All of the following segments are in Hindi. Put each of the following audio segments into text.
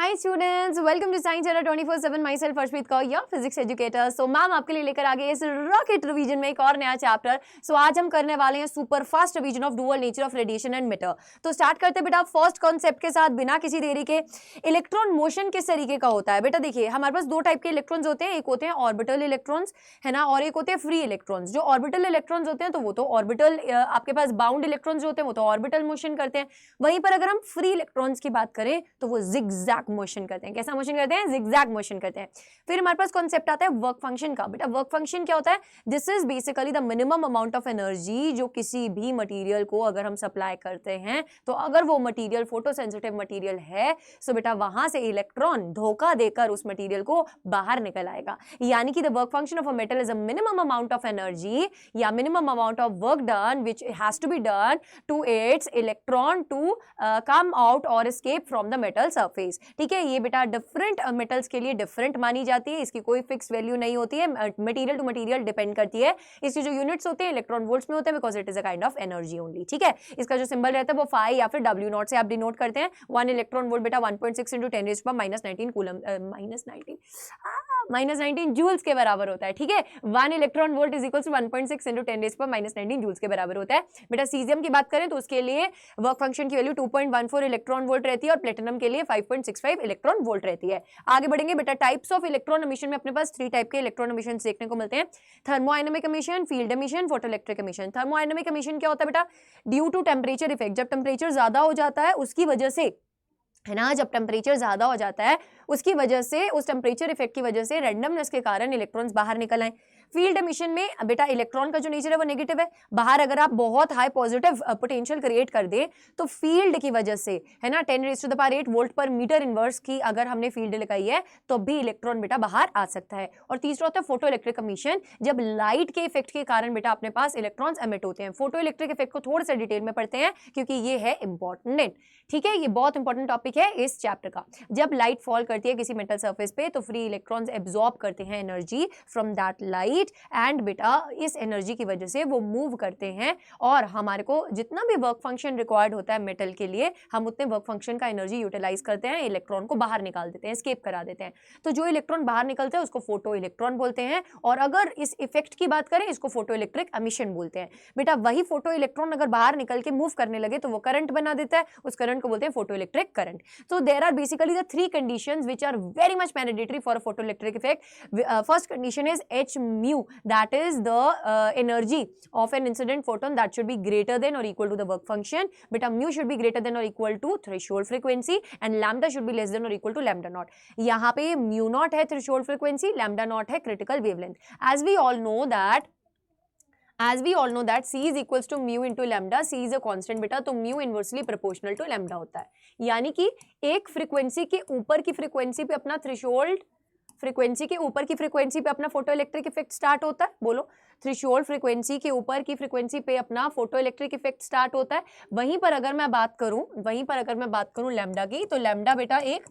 Hi students, welcome to Science Era 24/7. Myself Arshpreet Kaur, your physics educator. So ma'am आपके लिए लेकर आ गए इस रॉकेट रिवीजन में एक और नया चैप्टर. So आज हम करने वाले हैं super fast revision of dual nature of radiation and matter. तो स्टार्ट करते बेटा फर्स्ट कॉन्सेप्ट के साथ बिना किसी देरी के. इलेक्ट्रॉन मोशन किस तरीके का होता है बेटा? देखिए हमारे पास दो टाइप के इलेक्ट्रॉन्स होते हैं. एक होते हैं ऑर्बिटल इलेक्ट्रॉन्स, है ना, और एक होते हैं फ्री इलेक्ट्रॉन्स. जो ऑर्बिटल इलेक्ट्रॉन्स होते हैं तो वो तो ऑर्बिटल, आपके पास बाउंड इलेक्ट्रॉन्स जो होते हैं वो तो ऑर्बिटल मोशन करते हैं. वहीं पर अगर हम फ्री इलेक्ट्रॉन्स की बात करें तो वो जिगजैग मोशन करते हैं. कैसा मोशन करते हैं? जिगजैग मोशन करते हैं. फिर हमारे पास कॉन्सेप्ट आता है वर्क फंक्शन का. बेटा वर्क फंक्शन क्या होता है? This is basically the minimum amount of energy जो किसी भी मटेरियल को अगर हम सप्लाई करते हैं तो अगर वो मटेरियल फोटोसेंसिटिव मटेरियल है सो बेटा वहां से इलेक्ट्रॉन धोखा देकर उस मटेरियल को बाहर निकल आएगा. यानी कि the work function of a metal is a minimum amount of energy या minimum amount of work done which has to be done to its electron to come out और escape from the metal surface. ठीक है, ये बेटा डिफरेंट मेटल्स के लिए डिफरेंट मानी जाती है. इसकी कोई फिक्स वैल्यू नहीं होती है, मटेरियल टू मटेरियल डिपेंड करती है. इसकी जो यूनिट्स होते हैं इलेक्ट्रॉन वोल्ट्स में होते हैं because it is a kind of energy only. ठीक है, इसका जो सिंबल रहता है वो फाई या फिर डब्ल्यू नॉट से आप डिनोट करते हैं. 1 इलेक्ट्रॉन वोल्ट बेटा 1.6 इंटू 10⁻⁻19 कूलम -19 जूल्स के बराबर होता है. ठीक है, 1 electron volt is equal to 1.6 into 10⁻⁻19 joules के बराबर होता है. बेटा सीजियम की बात करें तो उसके लिए वर्क फंक्शन की वैल्यू 2.14 इलेक्ट्रॉन वोल्ट रहती है और प्लेटिनम के लिए 5.65 इलेक्ट्रॉन वोल्ट रहती है. आगे बढ़ेंगे बेटा. टाइप्स ऑफ इलेक्ट्रॉन एमिशन में अपने पास 3 टाइप के इलेक्ट्रॉन एमिशन देखने को मिलते हैं. Thermodynamic emission, field emission, photoelectric emission. Thermodynamic emission क्या होता है बेटा? Due to temperature effect. जब टेम्परेचर ज्यादा हो जाता है उसकी वजह से, है ना, जब टेम्परेचर ज्यादा हो जाता है उसकी वजह से, उस टेम्परेचर इफेक्ट की वजह से रैंडमनेस के कारण इलेक्ट्रॉन्स बाहर निकल आए. फील्ड एमिशन में बेटा इलेक्ट्रॉन का जो नेचर है वो नेगेटिव है. बाहर अगर आप बहुत हाई पॉजिटिव पोटेंशियल क्रिएट कर दे तो फील्ड की वजह से, है ना, 10⁻⁸ वोल्ट पर मीटर इनवर्स की अगर हमने फील्ड लगाई है तो भी इलेक्ट्रॉन बेटा बाहर आ सकता है. और तीसरा होता है फोटो इलेक्ट्रिक एमिशन. जब लाइट के इफेक्ट के कारण बेटा अपने पास इलेक्ट्रॉन्स एमिट होते हैं. फोटो इलेक्ट्रिक इफेक्ट को थोड़ा सा डिटेल में पढ़ते हैं क्योंकि ये है इंपॉर्टेंट. ठीक है, ये बहुत इंपॉर्टेंट टॉपिक है इस चैप्टर का. जब लाइट फॉल करती है किसी मेटल सरफेस पे तो फ्री इलेक्ट्रॉन्स एब्जॉर्ब करते हैं energy from that light and बेटा इस एनर्जी की वजह से वो मूव करते हैं और हमारे को जितना भी वर्क फंक्शन रिक्वायर्ड होता है मेटल के लिए हम उतने वर्क फंक्शन का एनर्जी यूटिलाइज करते हैं, इलेक्ट्रॉन को बाहर निकाल देते हैं, एस्केप करा देते हैं. तो जो इलेक्ट्रॉन बाहर निकलते हैं उसको फोटो इलेक्ट्रॉन बोलते हैं. और अगर इस इफेक्ट की बात करें इसको फोटो इलेक्ट्रिक एमिशन बोलते हैं. बेटा वही फोटो इलेक्ट्रॉन अगर बाहर निकल के मूव करने लगे तो वो करंट बना देता है. उस करंट को बोलते हैं photo electric current. So there are basically the 3 conditions which are very much mandatory for a photoelectric effect. First condition is h mu, that is the energy of an incident photon that should be greater than or equal to the work function. Beta mu should be greater than or equal to threshold frequency and lambda should be less than or equal to lambda naught. यहाँ पे mu naught है threshold frequency, lambda naught है critical wavelength. As we all know that C is equals to mu into lambda. C is a constant बेटा, तो mu inversely proportional to lambda होता है. यानी कि एक फ्रीक्वेंसी के ऊपर की फ्रीक्वेंसी पे अपना थ्रेशोल्ड फ्रीक्वेंसी के ऊपर की फ्रीक्वेंसी पे अपना फोटो इलेक्ट्रिक इफेक्ट स्टार्ट होता है. बोलो, थ्रेशोल्ड फ्रीक्वेंसी के ऊपर की फ्रीक्वेंसी पे अपना फोटो इलेक्ट्रिक इफेक्ट स्टार्ट होता है. वहीं पर अगर मैं बात करूं लैम्डा की तो लैम्डा बेटा एक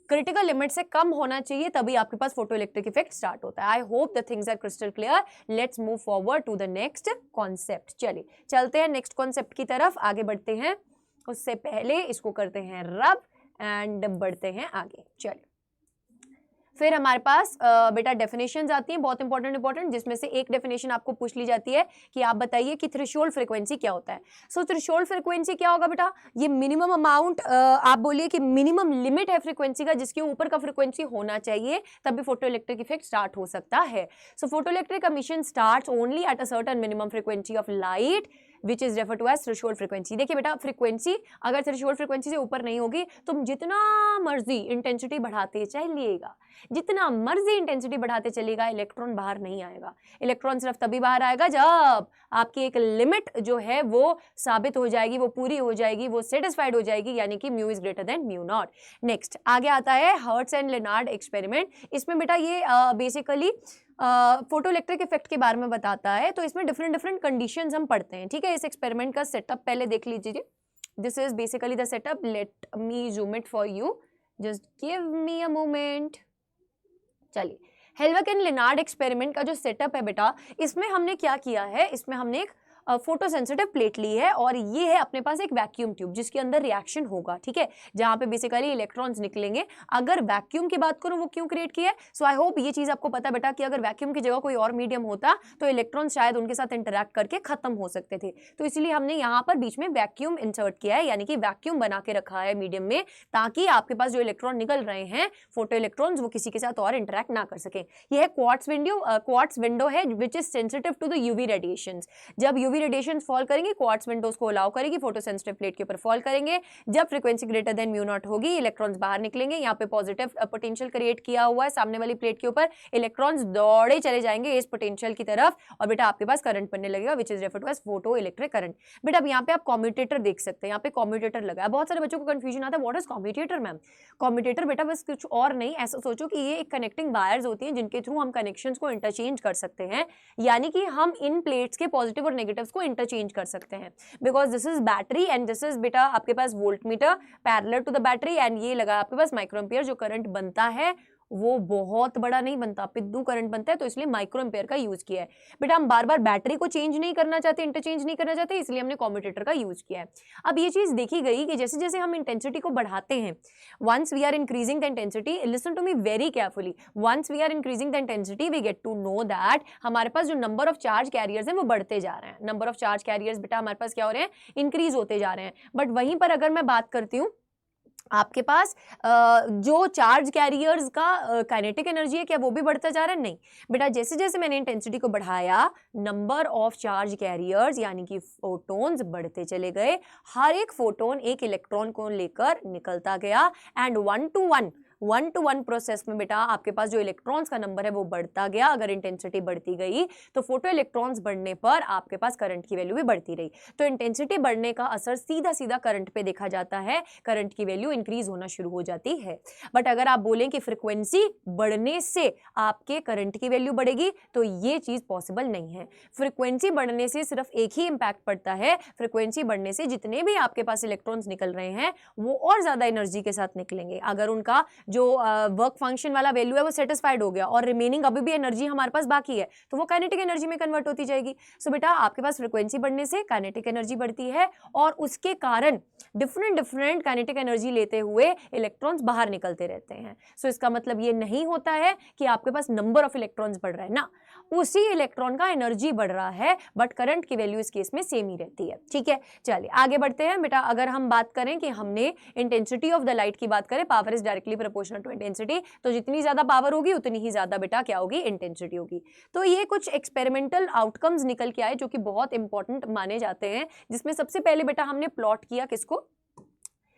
क्रिटिकल लिमिट से कम होना चाहिए तभी आपके पास फोटो इलेक्ट्रिक इफेक्ट स्टार्ट होता है. I hope the things are crystal clear. Let's move forward to the next concept. चलिए चलते हैं नेक्स्ट कॉन्सेप्ट की तरफ, आगे बढ़ते हैं. उससे पहले इसको करते हैं रब एंड बढ़ते हैं आगे. चलिए फिर हमारे पास बेटा डेफिनेशंस आती हैं बहुत इंपॉर्टेंट, जिसमें से एक डेफिनेशन आपको पूछ ली जाती है कि आप बताइए कि थ्रेशोल्ड फ्रीक्वेंसी क्या होता है. सो थ्रेशोल्ड फ्रीक्वेंसी क्या होगा बेटा? ये मिनिमम अमाउंट, आप बोलिए कि मिनिमम लिमिट है फ्रीक्वेंसी का जिसके ऊपर का फ्रीक्वेंसी होना चाहिए तभी फोटो इलेक्ट्रिक इफेक्ट स्टार्ट हो सकता है. So photo electric emission starts only at a certain minimum frequency of light which is refer to as threshold frequency. देखिए बेटा फ्रीक्वेंसी अगर थ्रेशोल्ड फ्रीक्वेंसी से ऊपर नहीं होगी तुम जितना मर्जी इंटेंसिटी बढ़ाते चलिएगा, जितना मर्जी इंटेंसिटी बढ़ाते चलेगा इलेक्ट्रॉन बाहर नहीं आएगा. इलेक्ट्रॉन सिर्फ तभी बाहर आएगा जब आपकी एक लिमिट जो है वो साबित हो जाएगी, वो पूरी हो जाएगी, वो सेटिस्फाइड हो जाएगी, यानी कि mu is greater than mu not. Next आगे आता है हर्ट्ज एंड लेनार्ड एक्सपेरिमेंट. इसमें बेटा ये बेसिकली फोटो इलेक्ट्रिक इफेक्ट के बारे में बताता है. तो इसमें डिफरेंट कंडीशंस हम पढ़ते हैं. ठीक है, इस एक्सपेरिमेंट का सेटअप पहले देख लीजिए. This is basically the setup. Let me zoom it for you, just give me a moment. चलिए हेल्वक एंड लेनार्ड एक्सपेरिमेंट का जो सेटअप है बेटा, इसमें हमने क्या किया है, इसमें हमने एक फोटो सेंसिटिव प्लेट ली है और ये है अपने पास एक वैक्यूम ट्यूब जिसके अंदर रिएक्शन होगा, ठीक है, जहां पे बेसिकली इलेक्ट्रॉन्स निकलेंगे। अगर वैक्यूम की बात करूं वो क्यों क्रिएट किया है, सो आई होप ये चीज आपको पता है बेटा कि अगर वैक्यूम की जगह कोई और मीडियम होता तो इलेक्ट्रॉन शायद उनके साथ इंटरैक्ट करके खत्म हो सकते थे, तो इसलिए हमने यहाँ पर बीच में वैक्यूम इंसर्ट किया है, यानी कि वैक्यूम बना के रखा है मीडियम में, ताकि आपके पास जो इलेक्ट्रॉन निकल रहे हैं फोटो इलेक्ट्रॉन्स वो किसी के साथ और इंटरैक्ट ना कर सके। यह है क्वार्ट्ज विंडो है which is sensitive to the UV radiations. जब यूवी रेडिएशंस फॉल करेंगे क्वार्ट्ज विंडोज को अलाउ करेगी, फोटो सेंसिटिव प्लेट के ऊपर फॉल करेंगे। जब frequency greater than mu not होगी इलेक्ट्रॉन्स बाहर निकलेंगे। यहाँ पे पॉजिटिव पोटेंशियल क्रिएट किया हुआ है सामने वाली प्लेट के ऊपर, इलेक्ट्रॉन्स दौड़े चले जाएंगे इस पोटेंशियल की तरफ और बेटा आपके पास करंट बनने लगेगा which is refer to as photo electric current. बेटा अब यहाँ पे आप कम्यूटेटर देख सकते हैं, यहाँ पे कम्यूटेटर लगा है। बहुत सारे बच्चों को कंफ्यूजन आता है what is commutator ma'am. Commutator बेटा बस कुछ और नहीं, ऐसा सोचो कि ये एक कनेक्टिंग वायर्स होती हैं जिनके थ्रू हम कनेक्शंस को इंटरचेंज कर सकते हैं, यानी कि हम इन प्लेट्स के पॉजिटिव और नेगेटिव्स को इंटरचेंज कर सकते हैं, because this is battery and this is बेटा आपके पास voltmeter parallel to the battery and ये लगा आपके पास माइक्रो एम्पियर। जो करंट बनता है वो बहुत बड़ा नहीं बनता, पिद्दू करंट बनता है, तो इसलिए माइक्रो एम्पियर का यूज किया है। बेटा हम बार बार बैटरी को चेंज नहीं करना चाहते, इंटरचेंज नहीं करना चाहते, इसलिए हमने कम्यूटेटर का यूज किया है। अब ये चीज देखी गई कि जैसे जैसे हम इंटेंसिटी को बढ़ाते हैं, once we are increasing the intensity, listen to me very carefully, once we are increasing the intensity we get to know that हमारे पास जो नंबर ऑफ चार्ज कैरियर्स हैं वो बढ़ते जा रहे हैं। नंबर ऑफ चार्ज कैरियर्स बेटा हमारे पास क्या हो रहे हैं, इंक्रीज होते जा रहे हैं। बट वहीं पर अगर मैं बात करती हूँ आपके पास जो चार्ज कैरियर्स का काइनेटिक एनर्जी है क्या वो भी बढ़ता जा रहा है, नहीं बेटा। जैसे जैसे मैंने इंटेंसिटी को बढ़ाया नंबर ऑफ चार्ज कैरियर्स यानी कि फोटोन्स बढ़ते चले गए। हर एक फोटोन एक इलेक्ट्रॉन को लेकर निकलता गया and one two one process में बेटा आपके पास जो इलेक्ट्रॉन्स का नंबर है वो बढ़ता गया। अगर इंटेंसिटी बढ़ती गई तो फोटो इलेक्ट्रॉन्स बढ़ने पर आपके पास करंट की वैल्यू भी बढ़ती रही। तो इंटेंसिटी बढ़ने का असर सीधा सीधा करंट पे देखा जाता है, करंट की वैल्यू इंक्रीज होना शुरू हो जाती है। बट अगर आप बोलें कि फ्रिक्वेंसी बढ़ने से आपके करंट की वैल्यू बढ़ेगी तो ये चीज पॉसिबल नहीं है। फ्रिक्वेंसी बढ़ने से सिर्फ एक ही इंपैक्ट पड़ता है, फ्रिक्वेंसी बढ़ने से जितने भी आपके पास इलेक्ट्रॉन्स निकल रहे हैं वो और ज्यादा एनर्जी के साथ निकलेंगे। अगर उनका जो वर्क फंक्शन वाला वैल्यू है वो सेटिस्फाइड हो गया और रिमेनिंग अभी भी एनर्जी हमारे पास बाकी है तो वो काइनेटिक एनर्जी में कन्वर्ट होती जाएगी। सो बेटा आपके पास फ्रीक्वेंसी बढ़ने से काइनेटिक एनर्जी बढ़ती है और उसके कारण डिफरेंट काइनेटिक एनर्जी लेते हुए इलेक्ट्रॉन्स बाहर निकलते रहते हैं। सो इसका मतलब ये नहीं होता है कि आपके पास नंबर ऑफ इलेक्ट्रॉन्स बढ़ रहा है ना, उसी इलेक्ट्रॉन का एनर्जी बढ़ रहा है बट करंट की वैल्यू इस केस में सेम ही रहती है। ठीक है, चलिए आगे बढ़ते हैं बेटा। अगर हम बात करें कि हमने इंटेंसिटी ऑफ द लाइट की बात करें, power is directly proportional to intensity, तो जितनी ज्यादा पावर होगी उतनी ही ज्यादा बेटा क्या होगी, इंटेंसिटी होगी। तो ये कुछ एक्सपेरिमेंटल आउटकम्स निकल के आए जो कि बहुत इंपॉर्टेंट माने जाते हैं, जिसमें सबसे पहले बेटा हमने प्लॉट किया किसको,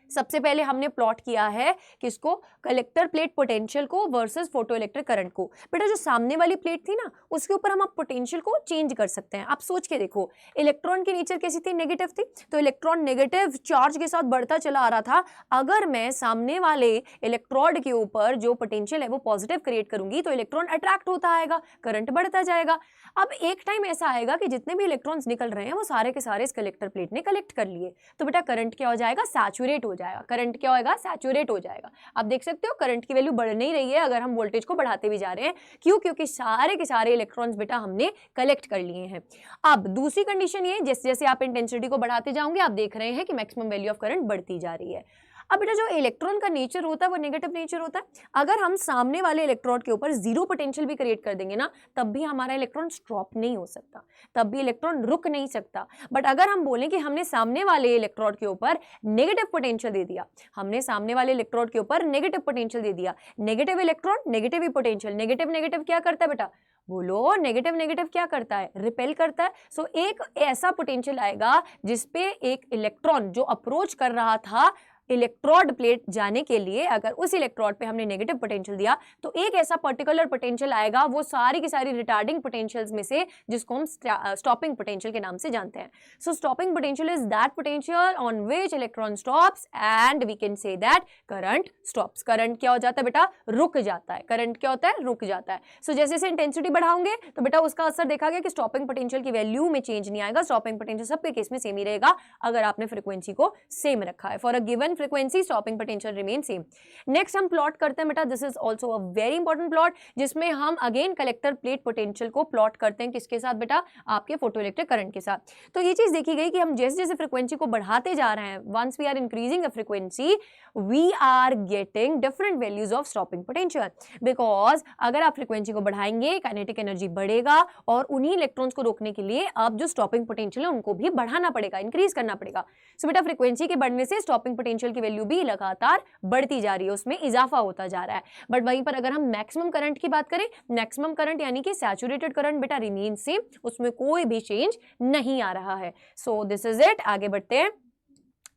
सबसे पहले हमने प्लॉट किया है किसको, कलेक्टर प्लेट पोटेंशियल को वर्सेस फोटो इलेक्ट्रिक करंट को। बेटा जो सामने वाली प्लेट थी ना उसके ऊपर हम अब पोटेंशियल को चेंज कर सकते हैं। आप सोच के देखो इलेक्ट्रॉन की नेचर कैसी थी, नेगेटिव थी, तो इलेक्ट्रॉन नेगेटिव चार्ज के साथ बढ़ता चला आ रहा था। अगर मैं सामने वाले इलेक्ट्रोड के ऊपर जो पोटेंशियल है वो पॉजिटिव क्रिएट करूंगी तो इलेक्ट्रॉन अट्रैक्ट होता आएगा, करंट बढ़ता जाएगा। अब एक टाइम ऐसा आएगा कि जितने भी इलेक्ट्रॉन्स निकल रहे हैं वो सारे के सारे इस कलेक्टर प्लेट ने कलेक्ट कर लिए, तो बेटा करंट क्या हो जाएगा, सैचुरेट हो जाएगा। करंट क्या होगा, सैचुरेट हो जाएगा। आप देख सकते हो करंट की वैल्यू बढ़ नहीं रही है अगर हम वोल्टेज को बढ़ाते भी जा रहे हैं। क्यों, क्योंकि सारे के सारे इलेक्ट्रॉन्स बेटा हमने कलेक्ट कर लिए हैं। अब दूसरी कंडीशन ये, जैसे जैसे आप इंटेंसिटी को बढ़ाते जाओगे आप देख रहे हैं कि मैक्सिमम वैल्यू ऑफ करंट बढ़ती जा रही है। अब बेटा जो इलेक्ट्रॉन का नेचर होता है वो नेगेटिव नेचर होता है। अगर हम सामने वाले इलेक्ट्रोड के ऊपर जीरो पोटेंशियल भी क्रिएट कर देंगे ना तब भी हमारा इलेक्ट्रॉन स्टॉप नहीं हो सकता, तब भी इलेक्ट्रॉन रुक नहीं सकता। बट अगर हम बोलें कि हमने सामने वाले इलेक्ट्रोड के ऊपर नेगेटिव पोटेंशियल दे दिया, हमने सामने वाले इलेक्ट्रोड के ऊपर नेगेटिव पोटेंशियल दे दिया, नेगेटिव इलेक्ट्रॉन नेगेटिव ही पोटेंशियल, नेगेटिव नेगेटिव क्या करता है बेटा, बोलो, नेगेटिव नेगेटिव क्या करता है, रिपेल करता है। सो एक ऐसा पोटेंशियल आएगा जिसपे एक इलेक्ट्रॉन जो अप्रोच कर रहा था इलेक्ट्रोड प्लेट जाने के लिए, अगर उस इलेक्ट्रोड पे हमने नेगेटिव पोटेंशियल दिया तो एक ऐसा पर्टिकुलर पोटेंशियल आएगा वो सारी की सारी रिटार्डिंग पोटेंशियल्स में से जिसको हम स्टॉपिंग पोटेंशियल के नाम से जानते हैं। So stopping potential is that potential on which electron stops and we can say that current stops. Current क्या हो जाता है बेटा, रुक जाता है। करंट क्या होता है, रुक जाता है। सो जैसे जैसे इंटेंसिटी बढ़ाओगे तो बेटा उसका असर देखा गया कि स्टॉपिंग पोटेंशियल की वैल्यू में चेंज नहीं आएगा, स्टॉपिंग पोटेंशियल सबके केस में सेम ही रहेगा अगर आपने फ्रीक्वेंसी को सेम रखा है। For a given in frequency, stopping potential remain same. Next हम प्लॉट करते हैं बेटा, this is also a very important plot, जिसमें हम अगेन कलेक्टर प्लेट पोटेंशियल को प्लॉट करते हैं किसके साथ बेटा, आपके फोटोइलेक्ट्रिक करंट के साथ। तो ये चीज देखी गई कि हम जैसे जैसे फ्रीक्वेंसी को बढ़ाते जा रहे हैं, once we are increasing the frequency we are getting different values of stopping potential, because अगर आप फ्रीक्वेंसी को बढ़ाएंगे काइनेटिक एनर्जी बढ़ेगा और उन्हीं इलेक्ट्रॉन्स को रोकने के लिए अब जो स्टॉपिंग पोटेंशियल है उनको भी बढ़ाना पड़ेगा, इंक्रीज करना पड़ेगा। सो बेटा फ्रीक्वेंसी के बढ़ने से स्टॉपिंग पोटेंशियल की वैल्यू भी लगातार बढ़ती जा रही है, उसमें इजाफा होता जा रहा है। बट वहीं पर अगर हम मैक्सिमम करंट की बात करें, मैक्सिमम करंट यानी कि सैचुरेटेड करंट बेटा रिमेन सेम, उसमें कोई भी चेंज नहीं आ रहा है। सो दिस इज इट, आगे बढ़ते हैं।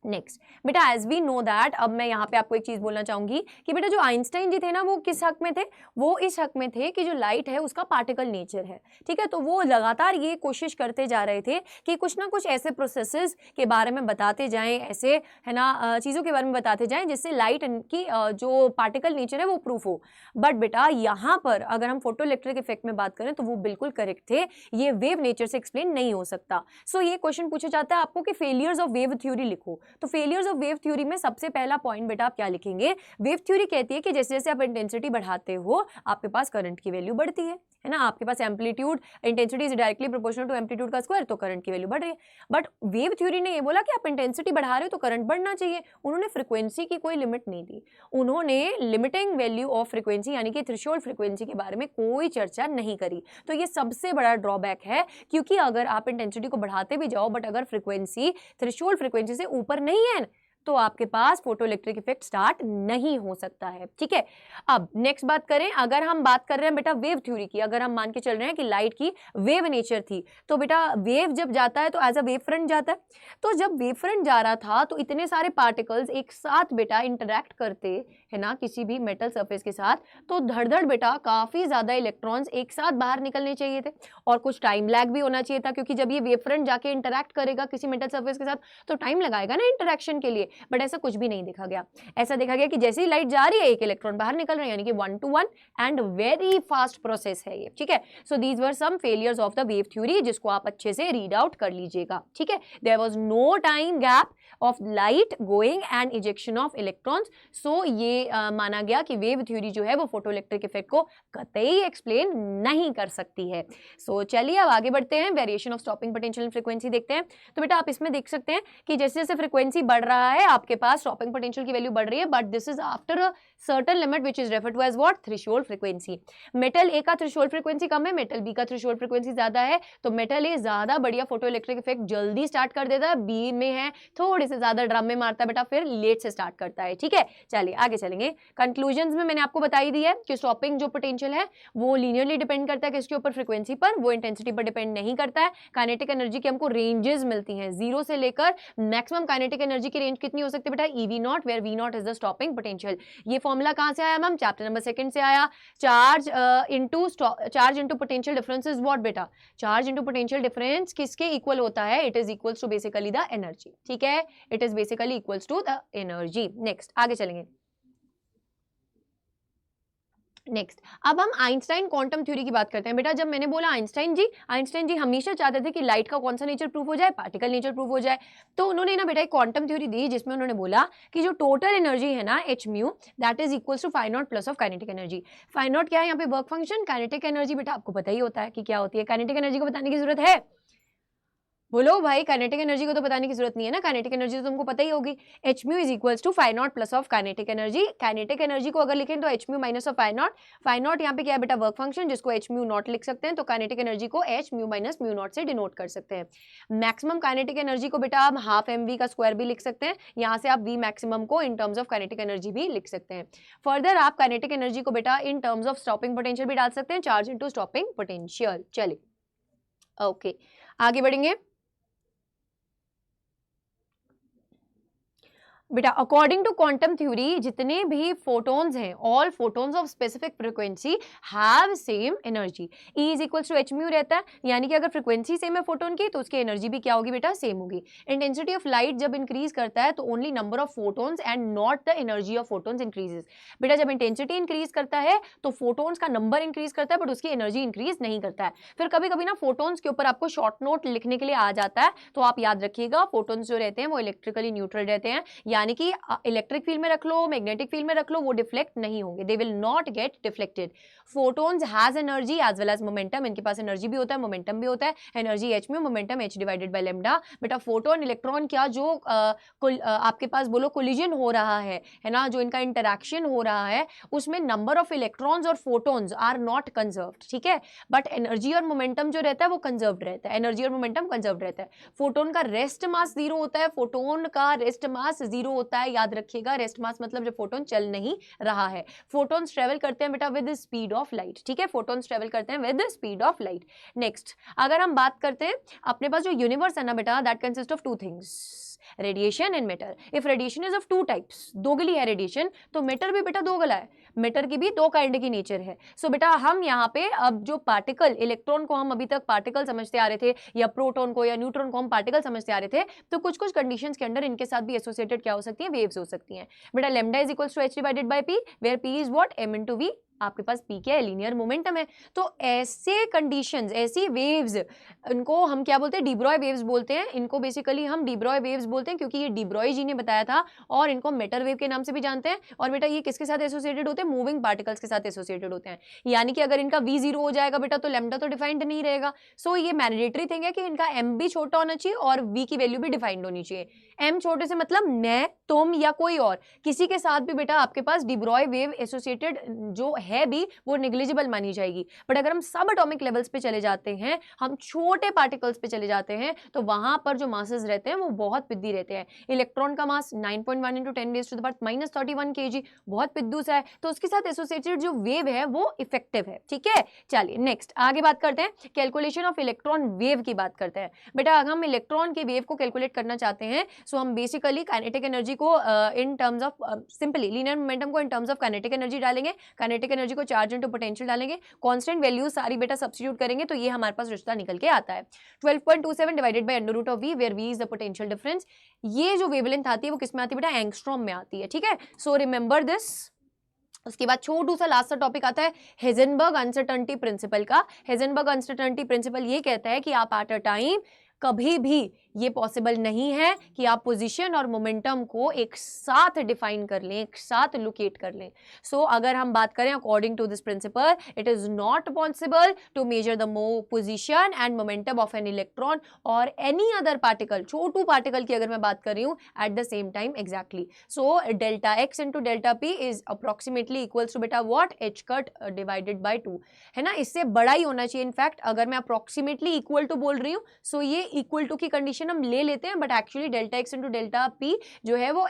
नेक्स्ट बेटा एज वी नो दैट, अब मैं यहाँ पे आपको एक चीज बोलना चाहूंगी कि बेटा जो आइंस्टाइन जी थे ना, वो किस हक में थे, वो इस हक में थे कि जो लाइट है उसका पार्टिकल नेचर है, ठीक है। तो वो लगातार ये कोशिश करते जा रहे थे कि कुछ ना कुछ ऐसे प्रोसेसेस के बारे में बताते जाएं, ऐसे है ना चीज़ों के बारे में बताते जाएं जिससे लाइट की जो पार्टिकल नेचर है वो प्रूफ हो। बट बेटा यहाँ पर अगर हम फोटो इलेक्ट्रिक इफेक्ट में बात करें तो वो बिल्कुल करेक्ट थे, ये वेव नेचर से एक्सप्लेन नहीं हो सकता। सो ये क्वेश्चन पूछा जाता है आपको कि फेलियर्स ऑफ वेव थ्योरी लिखो। तो फेलियर्स ऑफ वेव थ्योरी में सबसे पहला पॉइंट बेटा आप क्या लिखेंगे, वेव थ्योरी कहती है कि जैसे जैसे आप इंटेंसिटी बढ़ाते हो आपके पास करंट की वैल्यू बढ़ती है ना। आपके पास amplitude intensity is directly proportional to amplitude का स्क्वायर, तो करंट की वैल्यू बढ़ रही है। बट वेव थ्योरी ने ये बोला कि आप इंटेंसिटी बढ़ा रहे हो तो करंट बढ़ना चाहिए। उन्होंने फ्रीक्वेंसी की कोई लिमिट नहीं दी, उन्होंने लिमिटिंग वैल्यू ऑफ फ्रीक्वेंसी यानी कि थ्रेशोल्ड फ्रीक्वेंसी के बारे में कोई चर्चा नहीं करी। तो ये सबसे बड़ा ड्रॉबैक है, क्योंकि अगर आप इंटेंसिटी को बढ़ाते भी जाओ बट अगर फ्रीक्वेंसी थ्रेशोल्ड फ्रीक्वेंसी से ऊपर नहीं है तो आपके पास फोटो इलेक्ट्रिक इफेक्ट स्टार्ट नहीं हो सकता है, ठीक है। अब नेक्स्ट बात करें, अगर हम बात कर रहे हैं बेटा वेव थ्योरी की, अगर हम मान के चल रहे हैं कि लाइट की वेव नेचर थी, तो बेटा वेव जब जाता है तो एज अ वेव फ्रंट जाता है। तो जब वेव फ्रंट जा रहा था तो इतने सारे पार्टिकल्स एक साथ बेटा इंटरैक्ट करते है ना किसी भी मेटल सरफेस के साथ, तो धड़ बेटा काफी ज्यादा इलेक्ट्रॉन्स एक साथ बाहर निकलने चाहिए थे और कुछ टाइम लैग भी होना चाहिए था, क्योंकि जब ये वेव फ्रंट जाके इंटरैक्ट करेगा किसी मेटल सरफेस के साथ तो टाइम लगाएगा ना इंटरैक्शन के लिए। बट ऐसा कुछ भी नहीं देखा गया। ऐसा देखा गया कि जैसे ही लाइट जा रही है एक इलेक्ट्रॉन बाहर निकल रहे हैं, यानी कि 1 to 1 and very fast process है ये, ठीक है। So these were some failures of the wave theory, जिसको आप अच्छे से रीड आउट कर लीजिएगा, ठीक है। There was no time gap of light going and ejection of electrons. So ये माना गया कि वेव थ्योरी जो है वो फोटो इलेक्ट्रिक इफेक्ट को कतई एक्सप्लेन नहीं कर सकती है। सो चलिए अब आगे बढ़ते हैं, variation of stopping potential and frequency देखते हैं। तो बेटा आप इसमें देख सकते हैं कि जैसे जैसे फ्रीक्वेंसी बढ़ रहा है आपके पास स्टॉपिंग पोटेंशियल की वैल्यू बढ़ रही है, but this is after a certain limit which is referred to as what, threshold frequency. Metal A का थ्रेशोल्ड फ्रीक्वेंसी कम है, मेटल बी का थ्रेशोल्ड फ्रीक्वेंसी ज्यादा है, तो मेटल ए ज्यादा बढ़िया फोटो इलेक्ट्रिक इफेक्ट जल्दी स्टार्ट कर देता है, बी में है थोड़े से ज्यादा ड्रम में मारता है बेटा, फिर लेट से स्टार्ट करता है, ठीक है। चलिए आगे चलेंगे। कंक्लूजन में मैंने आपको बताई दी है कि स्टॉपिंग जो पोटेंशियल है वो लीनियरली डिपेंड करता है किसके ऊपर, फ्रीक्वेंसी पर, वो इंटेंसिटी पर डिपेंड नहीं करता है। काइनेटिक एनर्जी की हमको रेंजेस मिलती हैं, 0 से लेकर मैक्सिमम काइनेटिक एनर्जी की रेंज कितनी हो सकती है बेटा, EV not, where V not is the stopping potential. ये फॉर्मूला कहां से आया मैम, चैप्टर नंबर 2 से आया। Charge into potential difference is what बेटा, चार्ज इनटू पोटेंशियल डिफरेंस किसके इक्वल होता है, it is equals to basically the energy, ठीक है, it is basically equals to the energy. Next आगे चलेंगे। नेक्स्ट अब हम आइंस्टाइन क्वांटम थ्योरी की बात करते हैं। बेटा जब मैंने बोला आइंस्टाइन जी हमेशा चाहते थे कि लाइट का कौन सा नेचर प्रूफ हो जाए, पार्टिकल नेचर प्रूफ हो जाए। तो उन्होंने ना बेटा एक क्वांटम थ्योरी दी जिसमें उन्होंने बोला कि जो टोटल एनर्जी है ना h mu that is equals to phi not plus of kinetic energy. Phi not क्या है यहाँ पे, वर्क फंक्शन। काइनेटिक एनर्जी बेटा आपको पता ही होता है कि क्या होती है, काइनेटिक एनर्जी को बताने की जरूरत है, बोलो भाई, काइनेटिक एनर्जी को तो बताने की जरूरत नहीं है ना, काइनेटिक एनर्जी तो तुमको पता ही होगी। h mu is equals to phi not plus of kinetic energy. Kinetic energy को अगर लिखें तो h mu minus of phi not. Phi not यहाँ पे क्या है बेटा, वर्क फंक्शन, जिसको h म्यू नॉट लिख सकते हैं, तो काइनेटिक एनर्जी को h mu minus mu not से डिनोट कर सकते हैं। मैक्सिमम काइनेटिक एनर्जी को बेटा आप हाफ mv का स्क्वायर भी लिख सकते हैं, यहाँ से आप v मैक्सिमम को in terms of kinetic energy भी लिख सकते हैं। फर्दर आप काइनेटिक एनर्जी को बेटा इन टर्म्स ऑफ स्टॉपिंग पोटेंशियल भी डाल सकते हैं, चार्ज इनटू स्टॉपिंग पोटेंशियल। चलिए ओके आगे बढ़ेंगे। बेटा अकॉर्डिंग टू क्वांटम थ्योरी जितने भी फोटॉन्स हैं, all photons of specific frequency have same energy. E is equals to h mu रहता है, यानी कि अगर फ्रीक्वेंसी सेम है फोटोन की तो उसकी एनर्जी भी क्या होगी बेटा, सेम होगी। इंटेंसिटी ऑफ लाइट जब इंक्रीज करता है तो only number of photons and not the energy of photons increases. बेटा जब इंटेंसिटी इंक्रीज करता है तो फोटॉन्स का नंबर इंक्रीज करता है बट उसकी एनर्जी इंक्रीज नहीं करता है। फिर कभी कभी ना फोटॉन्स के ऊपर आपको शॉर्ट नोट लिखने के लिए आ जाता है, तो आप याद रखिएगा फोटॉन्स जो रहते हैं वो इलेक्ट्रिकली न्यूट्रल रहते हैं, यानी कि इलेक्ट्रिक फील्ड में रख लो, मैग्नेटिक फील्ड में रख लो, वो डिफ्लेक्ट नहीं होंगे, they will not get deflected. Photons has energy as well as momentum, इनके पास एनर्जी भी होता है, मोमेंटम भी होता है, एनर्जी h में, momentum h divided by lambda. बेटा फोटोन इलेक्ट्रॉन क्या जो आपके पास बोलो कोलिजन हो रहा है ना, जो इनका इंटरैक्शन हो रहा है, उसमें नंबर ऑफ इलेक्ट्रॉन्स और फोटोन्स आर नॉट कंजर्व्ड, ठीक है, बट एनर्जी और मोमेंटम जो रहता है वो कंजर्व्ड रहता है, एनर्जी और मोमेंटम कंजर्व्ड रहता है। फोटोन का रेस्ट मास 0 होता है, फोटोन का रेस्ट मास 0 होता है, याद रखिएगा, रेस्ट मास मतलब जब फोटोन चल नहीं रहा है। फोटोन्स ट्रेवल करते हैं बेटा विद स्पीड ऑफ लाइट, ठीक है, फोटोन्स ट्रेवल करते हैं with speed of light. Next अगर हम बात करते हैं अपने पास जो यूनिवर्स है ना बेटा, that consist of 2 things, radiation and matter. If radiation is of 2 types, दोगली है रेडिएशन, तो मैटर भी बेटा दोगला है, मैटर की भी 2 काइंड की नेचर है। सो बेटा हम यहाँ पे अब जो पार्टिकल, इलेक्ट्रॉन को हम अभी तक पार्टिकल समझते आ रहे थे, या प्रोटॉन को या न्यूट्रॉन को हम पार्टिकल समझते आ रहे थे, तो कुछ कुछ कंडीशंस के अंदर इनके साथ भी एसोसिएटेड क्या हो सकती है, वेव्स हो सकती हैं। बेटा lambda is equals to h divided by p, where p is what, m into v। आपके पास p क्या है, लीनियर मोमेंटम है। तो ऐसे कंडीशंस, ऐसी वेव्स, इनको हम क्या बोलते हैं, डिब्रॉय वेव्स बोलते हैं। इनको बेसिकली हम डिब्रॉय वेव्स बोलते हैं क्योंकि ये डिब्रॉय जी ने बताया था, और इनको मैटर वेव के नाम से भी जानते हैं। और बेटा ये किसके साथ एसोसिएटेड होते हैं, मूविंग पार्टिकल्स के साथ एसोसिएटेड होते हैं। यानी कि अगर इनका v 0 हो जाएगा बेटा तो लैम्डा तो डिफाइंड नहीं रहेगा। सो ये मैंडेटरी थिंग है कि इनका m भी छोटा होना चाहिए और v की वैल्यू भी डिफाइंड होनी चाहिए। m छोटे से मतलब मैं, तुम या कोई और, किसी के साथ भी बेटा आपके पास डिब्रॉय वेव एसोसिएटेड जो है भी वो नेग्लिजिबल मानी जाएगी। बट अगर हम सब एटॉमिक लेवल्स पे चले जाते हैं, हम छोटे पार्टिकल्स पे चले जाते हैं, तो वहां पर जो मासेस रहते हैं वो बहुत पिद्दी रहते हैं। इलेक्ट्रॉन का मास 9.1 × 10⁻³ kg, बहुत पिद्दू सा है, तो उसके साथ एसोसिएटेड जो वेव है वो इफेक्टिव है, ठीक है। चलिए नेक्स्ट आगे बात करते हैं, कैलकुलेशन ऑफ इलेक्ट्रॉन वेव की बात करते हैं। बेटा अगर हम इलेक्ट्रॉन के वेव को कैलकुलेट करना चाहते हैं, सो हम बेसिकली काइनेटिक एनर्जी को in terms of simply linear momentum को in terms of kinetic energy डालेंगे, काइनेटिक एनर्जी को चार्ज इनटू पोटेंशियल डालेंगे, कांस्टेंट वैल्यू सारी बेटा सब्स्टिट्यूट करेंगे, तो ये हमारे पास रिश्ता निकल के आता है 12.27 divided by √v, where v is the potential difference. ये जो वेवलेंथ आती है वो किस में आती है बेटा, एंगस्ट्रॉम में आती है, ठीक है। So remember this. उसके बाद छोटू सा लास्ट सा टॉपिक आता है हेजनबर्ग अनसर्टेनिटी प्रिंसिपल का। हेजनबर्ग अनसर्टेनिटी प्रिंसिपल ये कहता है कि आप एट अ टाइम कभी भी ये पॉसिबल नहीं है कि आप पोजीशन और मोमेंटम को एक साथ डिफाइन कर लें, एक साथ लोकेट कर लें। सो अगर हम बात करें according to this principle, it is not possible to measure the position and momentum of an electron और एनी अदर पार्टिकल, छोटू पार्टिकल की अगर मैं बात कर रही हूँ, at the same time exactly. So delta x into delta p is approximately equals to बेटा what, h cut divided by 2, है ना। इससे बड़ा ही होना चाहिए। इनफैक्ट अगर मैं अप्रोक्सीमेटली इक्वल टू बोल रही हूँ, सो ये इक्वल टू की कंडीशन हम ले लेते हैं, but actually delta x into delta p जो है वो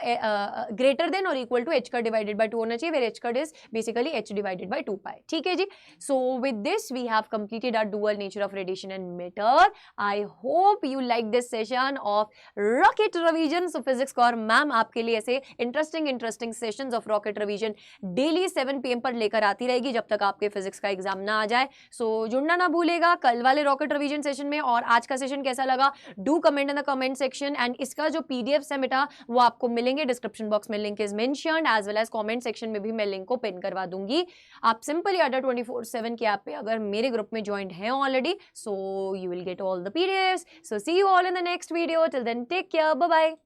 ग्रेटर देन और इक्वल टू h का डिवाइडेड बाय 2 होना चाहिए, वेयर h का is basically h divided by 2 pi, ठीक है जी। So with this we have completed our dual nature of radiation and matter. I hope you like this session of rocket revision. So physics का और मैम आपके लिए ऐसे interesting sessions of rocket revision daily 7 PM पर लेकर आती रहेगी जब तक आपके फिजिक्स का एग्जाम ना आ जाए। सो जुड़ना ना भूलेगा कल वाले रॉकेट रिवीजन सेशन में। और आज का सेशन कैसा लगा, do comment in the comment section. And इसका जो पीडीएफ्स है बेटा वो आपको मिलेंगे डिस्क्रिप्शन बॉक्स में, link is mentioned, as well as comment section में भी मैं लिंक को पिन करवा दूंगी। आप सिंपली अड्डा 24/7 की ऐप पे अगर मेरे ग्रुप में ज्वाइंट हैं already, so you will get all the PDFs. So see you all in the next video, till then take care, bye bye.